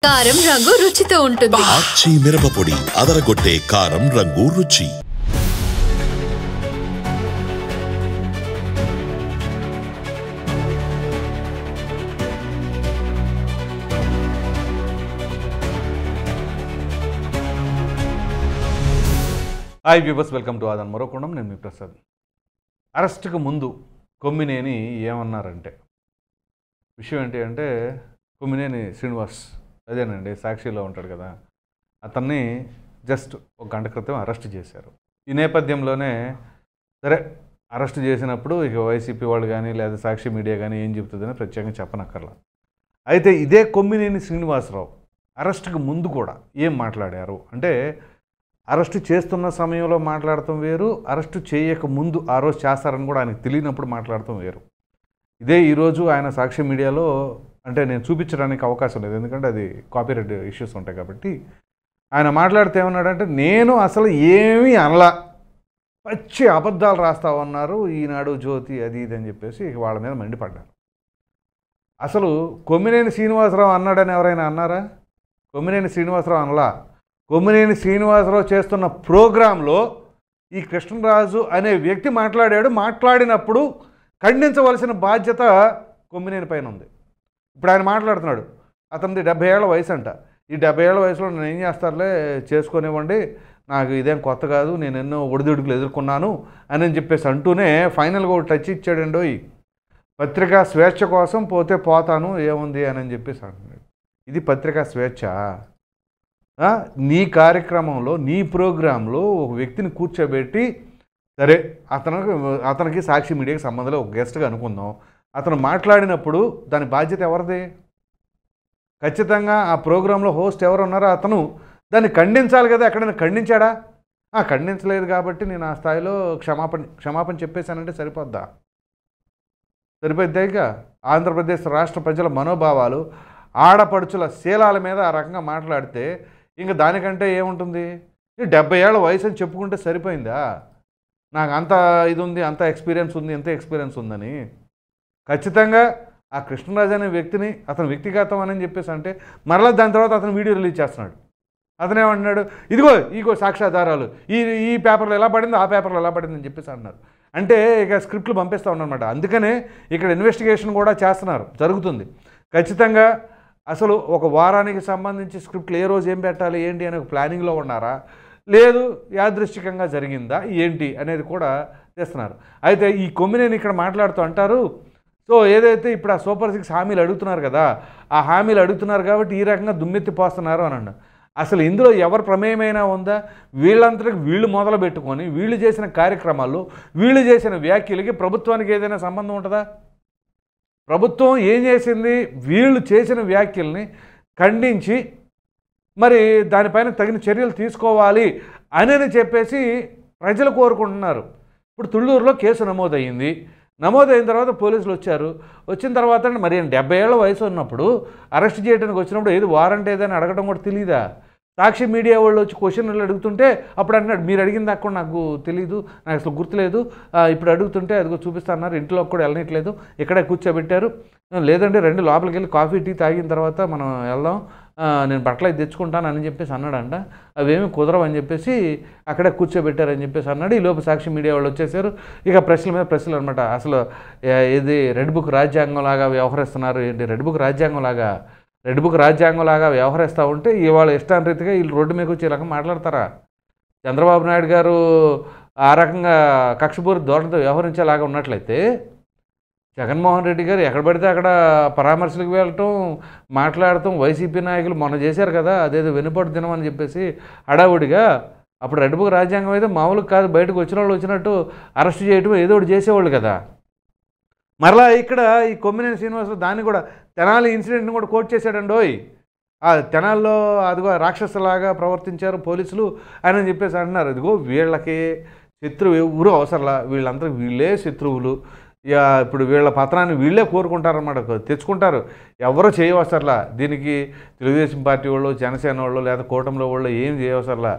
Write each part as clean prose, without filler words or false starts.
కారం రంగు రుచితో ఉంటుంది. ఆచి మిరపపొడి అదరగొట్టే కారం రంగు రుచి. హాయ్ వ్యూవర్స్, వెల్కమ్ టు ఆదాన్ మరోకొండం. నేను మీ ప్రసాద్. అరెస్ట్కి ముందు కొమ్మినేని ఏమన్నారంటే, విషయం ఏంటి అంటే, కొమ్మినేని శ్రీనివాస్ అదేనండి సాక్షిలో ఉంటాడు కదా, అతన్ని జస్ట్ ఒక గంట క్రితం అరెస్ట్ చేశారు. ఈ నేపథ్యంలోనే సరే అరెస్ట్ చేసినప్పుడు ఇక వైసీపీ వాళ్ళు కానీ లేదా సాక్షి మీడియా కానీ ఏం చెబుతుందని ప్రత్యేకంగా చెప్పనక్కర్లా. అయితే ఇదే కొమ్మినేని శ్రీనివాసరావు అరెస్ట్కి ముందు కూడా ఏం మాట్లాడారు అంటే, అరెస్టు చేస్తున్న సమయంలో మాట్లాడటం వేరు, అరెస్టు చేయక ముందు ఆ రోజు చేస్తారని కూడా ఆయనకు తెలియనప్పుడు మాట్లాడటం వేరు. ఇదే ఈరోజు ఆయన సాక్షి మీడియాలో అంటే నేను చూపించడానికి అవకాశం లేదు, ఎందుకంటే అది కాపీరైట్ ఇష్యూస్ ఉంటాయి కాబట్టి. ఆయన మాట్లాడితే ఏమన్నాడంటే, నేను అసలు ఏమీ అనలా, పచ్చి అబద్ధాలు రాస్తామన్నారు ఈనాడు జ్యోతి అది ఇది అని చెప్పేసి ఇక వాళ్ళ మీద మండిపడ్డారు. అసలు కొమ్మినేని శ్రీనివాసరావు అన్నాడని ఎవరైనా అన్నారా? కొమ్మినేని శ్రీనివాసరావు అనలా. కొమ్మినేని శ్రీనివాసరావు చేస్తున్న ప్రోగ్రాంలో ఈ కృష్ణరాజు అనే వ్యక్తి మాట్లాడాడు. మాట్లాడినప్పుడు ఖండించవలసిన బాధ్యత కొమ్మినేని పైన ఉంది. ఇప్పుడు ఆయన మాట్లాడుతున్నాడు, అతనిది 70 ఏళ్ల వయసు అంట. ఈ 70 ఏళ్ల వయసులో నేను ఏం చేస్తారులే, చేసుకునేవ్వండి, నాకు ఇదేం కొత్త కాదు, నేను ఎన్నో ఒడిదుడుకులు ఎదుర్కొన్నాను అని చెప్పేసి అంటూనే ఫైనల్గా ఒక టచ్ ఇచ్చాడండో, ఈ పత్రికా స్వేచ్ఛ కోసం పోతే పోతాను ఏముంది అని చెప్పేసి అంటున్నాడు. ఇది పత్రికా స్వేచ్ఛ? నీ కార్యక్రమంలో నీ ప్రోగ్రాంలో ఒక వ్యక్తిని కూర్చోబెట్టి, సరే అతనికి సాక్షి మీడియాకి సంబంధంలో ఒక గెస్ట్గా అనుకుందాం, అతను మాట్లాడినప్పుడు దాని బాధ్యత ఎవరిది? ఖచ్చితంగా ఆ ప్రోగ్రాంలో హోస్ట్ ఎవరు ఉన్నారో అతను దాన్ని ఖండించాలి కదా. ఎక్కడైనా ఖండించాడా? ఖండించలేదు కాబట్టి నేను ఆ స్థాయిలో క్షమాపణ చెప్పేశానంటే సరిపోద్దా? సరిపోద్దా? ఇక ఆంధ్రప్రదేశ్ రాష్ట్ర ప్రజల మనోభావాలు, ఆడపడుచుల శీలాల మీద ఆ రకంగా మాట్లాడితే ఇంకా దానికంటే ఏముంటుంది? 70 ఏళ్ల వయసు అని చెప్పుకుంటే సరిపోయిందా? నాకు అంత ఇది ఉంది, అంత ఎక్స్పీరియన్స్ ఉంది, ఎంత ఎక్స్పీరియన్స్ ఉందని. ఖచ్చితంగా ఆ కృష్ణరాజు అనే వ్యక్తిని అతను వ్యక్తిగతం అని చెప్పేసి అంటే మరలా దాని తర్వాత అతను వీడియో రిలీజ్ చేస్తున్నాడు. అతను ఏమంటున్నాడు, ఇదిగో సాక్ష్యాధారాలు, ఈ పేపర్లో ఎలా పడింది, ఆ పేపర్లో ఎలా పడింది అని చెప్పేసి అన్నారు. అంటే ఇక స్క్రిప్ట్లు పంపిస్తూ ఉన్నారన్నమాట. అందుకనే ఇక్కడ ఇన్వెస్టిగేషన్ కూడా చేస్తున్నారు, జరుగుతుంది. ఖచ్చితంగా అసలు ఒక వారానికి సంబంధించి స్క్రిప్ట్లు ఏ రోజు ఏం పెట్టాలి ఏంటి అనే ఒక ప్లానింగ్లో ఉన్నారా, లేదు యాదృశ్చికంగా జరిగిందా ఏంటి అనేది కూడా చేస్తున్నారు. అయితే ఈ కొమ్మినేని ఇక్కడ మాట్లాడుతూ అంటారు, సో ఏదైతే ఇప్పుడు ఆ సూపర్ 6 హామీలు అడుగుతున్నారు కదా, ఆ హామీలు అడుగుతున్నారు కాబట్టి ఈ రకంగా దుమ్మెత్తిపోస్తున్నారు అని అన్నారు. అసలు ఇందులో ఎవరి ప్రమేయమైనా ఉందా? వీళ్ళంతటికి వీళ్ళు మొదలు పెట్టుకొని వీళ్ళు చేసిన కార్యక్రమాలు, వీళ్ళు చేసిన వ్యాఖ్యలకి ప్రభుత్వానికి ఏదైనా సంబంధం ఉంటుందా? ప్రభుత్వం ఏం చేసింది? వీళ్ళు చేసిన వ్యాఖ్యల్ని ఖండించి మరి దానిపైన తగిన చర్యలు తీసుకోవాలి అని చెప్పేసి ప్రజలు కోరుకుంటున్నారు. ఇప్పుడు తుళ్ళూరులో కేసు నమోదైన తర్వాత పోలీసులు వచ్చారు. వచ్చిన తర్వాత మరి 70 ఏళ్ల వయసు ఉన్నప్పుడు అరెస్ట్ చేయడానికి వచ్చినప్పుడు ఏది వారంట్ ఏదని అడగడం కూడా తెలియదా? సాక్షి మీడియా వాళ్ళు వచ్చి క్వశ్చన్లు అడుగుతుంటే అప్పుడు అన్నాడు, మీరు అడిగిన దాకా కూడా నాకు తెలీదు, నాకు అసలు గుర్తులేదు, ఇప్పుడు అడుగుతుంటే అదిగో చూపిస్తున్నారు, ఇంట్లోకి కూడా వెళ్ళనట్లేదు, ఇక్కడే కూర్చోబెట్టారు, లేదంటే రండి లోపలికి వెళ్ళి కాఫీ టీ తాగిన తర్వాత మనం వెళ్దాం, నేను బట్టలు అయితే తెచ్చుకుంటాను అని చెప్పేసి అన్నాడంట. అవేమీ కుదరవు అని చెప్పేసి అక్కడే కూర్చోబెట్టారని చెప్పేసి అన్నాడు. ఈ లోపు సాక్షి మీడియా వాళ్ళు వచ్చేసారు. ఇక ప్రశ్నల మీద ప్రశ్నలు అనమాట. అసలు ఇది రెడ్ బుక్ రాజ్యాంగంలాగా వ్యవహరిస్తున్నారు ఏంటి? రెడ్ బుక్ రాజ్యాంగంలాగా వ్యవహరిస్తూ ఉంటే ఇవాళ ఇష్టానురీతిగా వీళ్ళు రోడ్డు మీద వచ్చి రకం మాట్లాడతారా? చంద్రబాబు నాయుడు గారు ఆ రకంగా కక్షపూరిత ధోరణితో వ్యవహరించేలాగా ఉన్నట్లయితే జగన్మోహన్ రెడ్డి గారు ఎక్కడ పడితే అక్కడ పరామర్శలకు వెళ్ళటం, మాట్లాడటం, వైసీపీ నాయకులు మొన్న చేశారు కదా అదేదో వెనుపడు దినం అని చెప్పేసి హడావుడిగా, అప్పుడు రెడ్ బుక్ రాజ్యాంగం అయితే మామూలుగా కాదు, బయటకు వచ్చిన వాళ్ళు వచ్చినట్టు అరెస్ట్ చేయటం ఏదో ఒకటి చేసేవాళ్ళు కదా. మరలా ఇక్కడ ఈ కొమ్మినేని శ్రీనివాసరావు దాన్ని కూడా తెనాలి ఇన్సిడెంట్ని కూడా కోట్ చేశాడండోయ్. ఆ తెనాల్లో అదిగో రాక్షసులాగా ప్రవర్తించారు పోలీసులు అని చెప్పేసి అంటున్నారు. అదిగో వీళ్ళకి శత్రువు ఎవరు అవసరంలా, వీళ్ళంతా వీళ్ళే శత్రువులు, ఇప్పుడు వీళ్ళ పతనాన్ని వీళ్ళే కోరుకుంటారన్నమాట, తెచ్చుకుంటారు, ఎవరో చేయవసరలా. దీనికి తెలుగుదేశం పార్టీ వాళ్ళు, జనసేన వాళ్ళు లేదా కూటమిలో వాళ్ళు ఏం చేయవసరలా.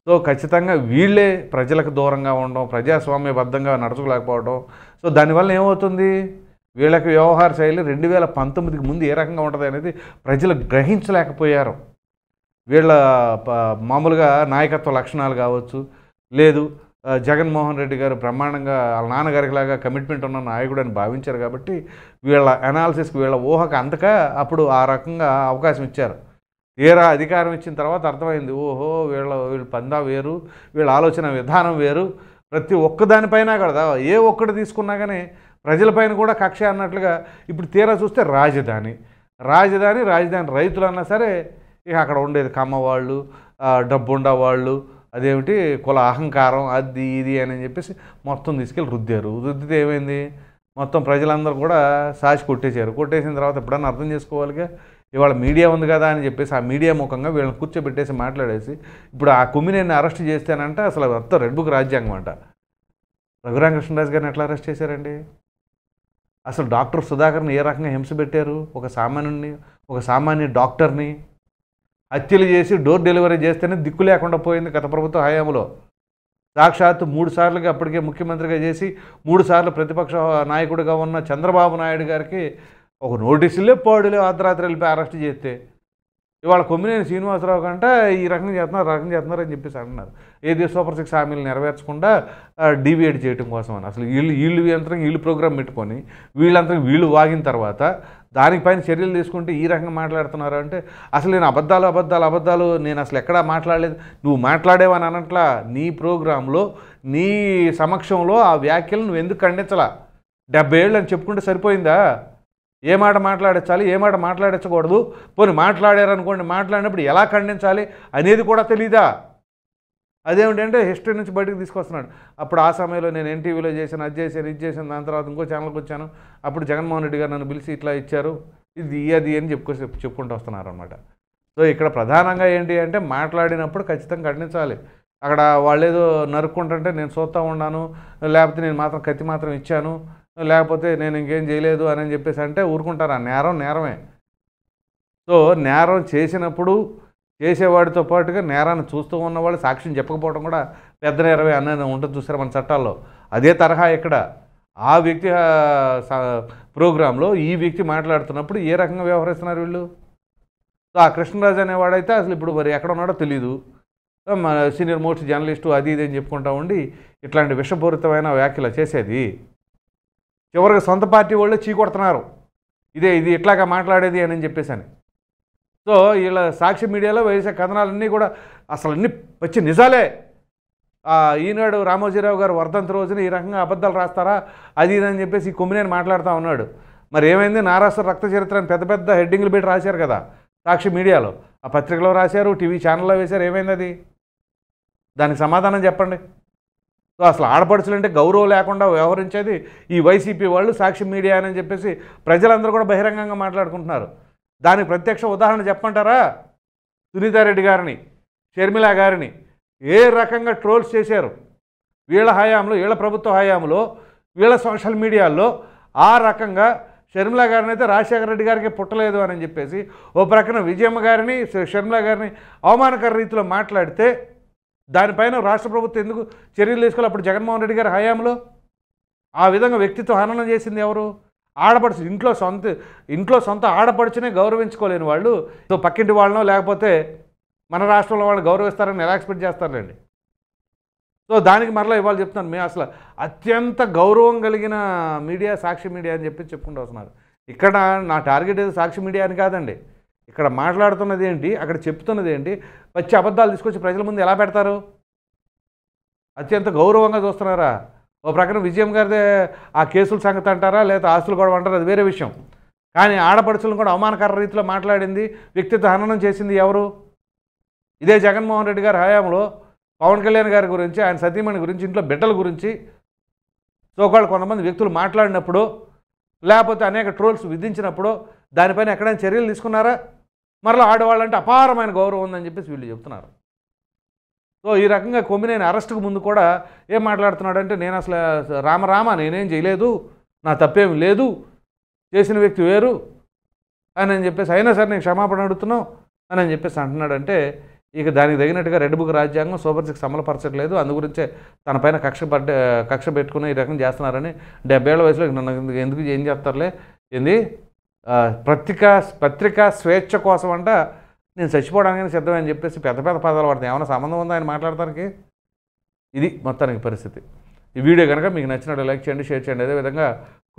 సో ఖచ్చితంగా వీళ్ళే ప్రజలకు దూరంగా ఉండడం, ప్రజాస్వామ్యబద్ధంగా నడుచుకోలేకపోవడం. సో దానివల్ల ఏమవుతుంది? వీళ్ళకి వ్యవహార శైలి 2019కి ముందు ఏ రకంగా ఉంటుంది అనేది ప్రజలు గ్రహించలేకపోయారు. వీళ్ళ మామూలుగా నాయకత్వ లక్షణాలు కావచ్చు, లేదు జగన్మోహన్ రెడ్డి గారు బ్రహ్మాండంగా వాళ్ళ నాన్నగారికి లాగా కమిట్మెంట్ ఉన్న నాయకుడు అని భావించారు కాబట్టి వీళ్ళ అనాలిసిస్కి వీళ్ళ ఊహకు అంతక అప్పుడు ఆ రకంగా అవకాశం ఇచ్చారు. తీరా అధికారం ఇచ్చిన తర్వాత అర్థమైంది, ఓహో వీళ్ళ పందా వేరు, వీళ్ళ ఆలోచన విధానం వేరు. ప్రతి ఒక్కదానిపైన కదా ఏ ఒక్కటి తీసుకున్నా కానీ ప్రజలపైన కూడా కక్ష అన్నట్లుగా ఇప్పుడు తీరా చూస్తే రాజధాని రైతులు అన్నా సరే ఇక అక్కడ ఉండేది కమ్మవాళ్ళు, డబ్బు ఉండేవాళ్ళు, అదేమిటి కుల అహంకారం, అది ఇది అని చెప్పేసి మొత్తం తీసుకెళ్ళి రుద్దితే ఏమైంది, మొత్తం ప్రజలందరూ కూడా సాచి కొట్టేసిన తర్వాత ఎప్పుడన్నా అర్థం చేసుకోవాలిగా. ఇవాళ మీడియా ఉంది కదా అని చెప్పేసి ఆ మీడియా ముఖంగా వీళ్ళని కూర్చోబెట్టేసి మాట్లాడేసి ఇప్పుడు ఆ కొమ్మినేని అరెస్ట్ చేస్తానంటే అసలు మొత్తం రెడ్ బుక్ రాజ్యాంగం అంట. రఘురామకృష్ణరాజు గారిని ఎట్లా అరెస్ట్ చేశారండి? అసలు డాక్టర్ సుధాకర్ని ఏ రకంగా హింస పెట్టారు? ఒక సామాన్య డాక్టర్ని హత్యలు చేసి డోర్ డెలివరీ చేస్తేనే దిక్కు లేకుండా పోయింది గత ప్రభుత్వ హయాంలో. సాక్షాత్తు 3 సార్లుగా అప్పటికే ముఖ్యమంత్రిగా చేసి 3 సార్లు ప్రతిపక్ష నాయకుడిగా ఉన్న చంద్రబాబు నాయుడు గారికి ఒక నోటీసులే పాడులే అర్ధరాత్రి వెళ్ళిపోయి అరెస్ట్ చేస్తే ఇవాళ కొమ్మినేని శ్రీనివాసరావు కంటే ఈ రకంగా చేస్తున్నారు అని చెప్పేసి అంటున్నారు. ఏది సూపర్ 6 హామీలు నెరవేర్చకుండా డీవియేట్ చేయడం కోసం అని. అసలు వీళ్ళు ప్రోగ్రాం పెట్టుకొని వీళ్ళు వాగిన తర్వాత దానిపైన చర్యలు తీసుకుంటే ఈ రకంగా మాట్లాడుతున్నారు అంటే అసలు నేను అబద్ధాలు నేను అసలు ఎక్కడా మాట్లాడలేదు. నువ్వు మాట్లాడేవని అనట్లా, నీ ప్రోగ్రాంలో నీ సమక్షంలో ఆ వ్యాఖ్యలు నువ్వు ఎందుకు ఖండించలా? 70 ఏళ్ళు అని చెప్పుకుంటే సరిపోయిందా? ఏ మాట మాట్లాడించాలి, ఏ మాట మాట్లాడించకూడదు, పోనీ మాట్లాడారనుకోండి, మాట్లాడినప్పుడు ఎలా ఖండించాలి అనేది కూడా తెలీదా? అదేమిటంటే హిస్టరీ నుంచి బయటకు తీసుకొస్తున్నాడు. అప్పుడు ఆ సమయంలో నేను ఎన్టీవీలో చేశాను, అది చేశాను, దాని తర్వాత ఇంకో ఛానల్కి వచ్చాను, అప్పుడు జగన్మోహన్ రెడ్డి గారు నన్ను పిలిచి ఇట్లా ఇచ్చారు, అది అని చెప్పుకుంటూ వస్తున్నారు అనమాట. సో ఇక్కడ ప్రధానంగా ఏంటి అంటే మాట్లాడినప్పుడు ఖచ్చితంగా ఖండించాలి. అక్కడ వాళ్ళేదో నరుక్కుంటుంటే నేను చూస్తూ ఉన్నాను, లేకపోతే నేను మాత్రం కత్తి మాత్రం ఇచ్చాను, లేకపోతే నేను ఇంకేం చేయలేదు అని చెప్పేసి అంటే ఊరుకుంటారు. ఆ నేరమే. సో నేరం చేసినప్పుడు చేసేవాడితో పాటుగా నేరాన్ని చూస్తూ ఉన్నవాళ్ళు సాక్ష్యం చెప్పకపోవడం కూడా పెద్ద నేరమే అనేది ఉంటుంది, చూసారు మన చట్టాల్లో. అదే తరహా ఇక్కడ ఆ వ్యక్తి ప్రోగ్రాంలో ఈ వ్యక్తి మాట్లాడుతున్నప్పుడు ఏ రకంగా వ్యవహరిస్తున్నారు వీళ్ళు. సో ఆ కృష్ణరాజు అనేవాడైతే అసలు ఇప్పుడు మరి ఎక్కడ ఉన్నాడో తెలీదు, సీనియర్ మోస్ట్ జర్నలిస్టు అది ఇది అని చెప్పుకుంటా ఉండి ఇట్లాంటి విషపూరితమైన వ్యాఖ్యలు చేసేది. చివరికి సొంత పార్టీ వాళ్ళే చీకొడుతున్నారు, ఇది ఇట్లాగా మాట్లాడేది అని చెప్పేసి. సో వీళ్ళ సాక్షి మీడియాలో వేసే కథనాలన్నీ కూడా అసలు అన్నీ వచ్చి నిజాలే. ఈనాడు రామోజీరావు గారు వర్ధంతి రోజున ఈ రకంగా అబద్ధాలు రాస్తారా అది ఇదని చెప్పేసి ఈ కొమ్మినేని మాట్లాడుతూ ఉన్నాడు. మరి ఏమైంది? నారాసుర రక్త చరిత్ర అని పెద్ద హెడ్డింగ్లు పెట్టి రాశారు కదా సాక్షి మీడియాలో, ఆ పత్రికలో రాశారు, టీవీ ఛానల్లో వేశారు. ఏమైంది అది? దానికి సమాధానం చెప్పండి. సో అసలు ఆడపడుచులంటే గౌరవం లేకుండా వ్యవహరించేది ఈ వైసీపీ వాళ్ళు, సాక్షి మీడియా అని చెప్పేసి ప్రజలందరూ కూడా బహిరంగంగా మాట్లాడుకుంటున్నారు. దానికి ప్రత్యక్ష ఉదాహరణ చెప్పంటారా? సునీతారెడ్డి గారిని, షర్మిల గారిని ఏ రకంగా ట్రోల్స్ చేశారు వీళ్ళ హయాంలో, వీళ్ళ ప్రభుత్వ హయాంలో, వీళ్ళ సోషల్ మీడియాల్లో. ఆ రకంగా షర్మిల గారిని అయితే రాజశేఖర రెడ్డి గారికి పుట్టలేదు అని చెప్పేసి ఓ ప్రక్కన విజయమ్మ గారిని, షర్మిల గారిని అవమానకర రీతిలో మాట్లాడితే దానిపైన రాష్ట్ర ప్రభుత్వం ఎందుకు చర్యలు తీసుకోవాలి? అప్పుడు జగన్మోహన్ రెడ్డి గారి హయాంలో ఆ విధంగా వ్యక్తిత్వ హననం చేసింది ఎవరు? ఆడపడుచు. ఇంట్లో సొంత ఆడపడుచునే గౌరవించుకోలేని వాళ్ళు సో పక్కింటి వాళ్ళనో లేకపోతే మన రాష్ట్రంలో వాళ్ళని గౌరవిస్తారని ఎలా ఎక్స్పెక్ట్ చేస్తారండి? సో దానికి మరలా ఇవాళ చెప్తున్నాను, మేము అసలు అత్యంత గౌరవం కలిగిన మీడియా సాక్షి మీడియా అని చెప్పి చెప్పుకుంటూ వస్తున్నారు. ఇక్కడ నా టార్గెట్ ఏదో సాక్షి మీడియా అని కాదండి. ఇక్కడ మాట్లాడుతున్నది ఏంటి, అక్కడ చెప్తున్నది ఏంటి, వచ్చి అబద్ధాలు తీసుకొచ్చి ప్రజల ముందు ఎలా పెడతారు? అత్యంత గౌరవంగా చూస్తున్నారా? ఓ ప్రకారం విజయం గారిదే ఆ కేసుల సంగతి అంటారా, లేదా ఆస్తులు గొడవ అంటారా, అది వేరే విషయం. కానీ ఆడపడుచులను కూడా అవమానకర రీతిలో మాట్లాడింది, వ్యక్తిత్వ హననం చేసింది ఎవరు? ఇదే జగన్మోహన్ రెడ్డి గారి హయాంలో పవన్ కళ్యాణ్ గారి గురించి, ఆయన సతీమణి గురించి, ఇంట్లో బిడ్డల గురించి సోకాళ్ళు కొంతమంది వ్యక్తులు మాట్లాడినప్పుడు, లేకపోతే అనేక ట్రోల్స్ విధించినప్పుడు దానిపైన ఎక్కడైనా చర్యలు తీసుకున్నారా? మరలా ఆడవాళ్ళంటే అపారమైన గౌరవం ఉందని చెప్పేసి వీళ్ళు చెప్తున్నారు. సో ఈ రకంగా కొమ్మినేని అరెస్టుకు ముందు కూడా ఏం మాట్లాడుతున్నాడంటే, నేను అసలు రామ నేనేం చేయలేదు, నా తప్పేం లేదు, చేసిన వ్యక్తి వేరు అని చెప్పేసి, అయినా సరే నేను క్షమాపణ అడుగుతున్నావు అని చెప్పేసి అంటున్నాడంటే ఇక దానికి తగినట్టుగా రెడ్ బుక్ రాజ్యాంగం సూపర్ 6 అమలుపరచట్లేదు, అందుగురించే తన పైన కక్ష పెట్టుకుని ఈ రకం చేస్తున్నారని 70 ఏళ్ల వయసులో నన్ను ఎందుకు ఏం చేస్తారులే ఏంది పత్రికా స్వేచ్ఛ కోసం అంట నేను చచ్చిపోవడానికి సిద్ధమని చెప్పేసి పెద్ద పెద్ద పదాలు పడతాయి. ఏమైనా సంబంధం ఉందా ఆయన మాట్లాడటానికి? ఇది మొత్తానికి పరిస్థితి. ఈ వీడియో కనుక మీకు నచ్చినట్టు లైక్ చేయండి, షేర్ చేయండి. అదేవిధంగా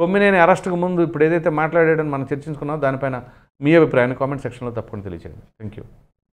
కొమ్మినేని అరెస్ట్కు ముందు ఇప్పుడు ఏదైతే మాట్లాడాడని మనం చర్చించుకున్నామో దానిపైన మీ అభిప్రాయాన్ని కామెంట్ సెక్షన్లో తప్పకుండా తెలియజేయండి. Thank you.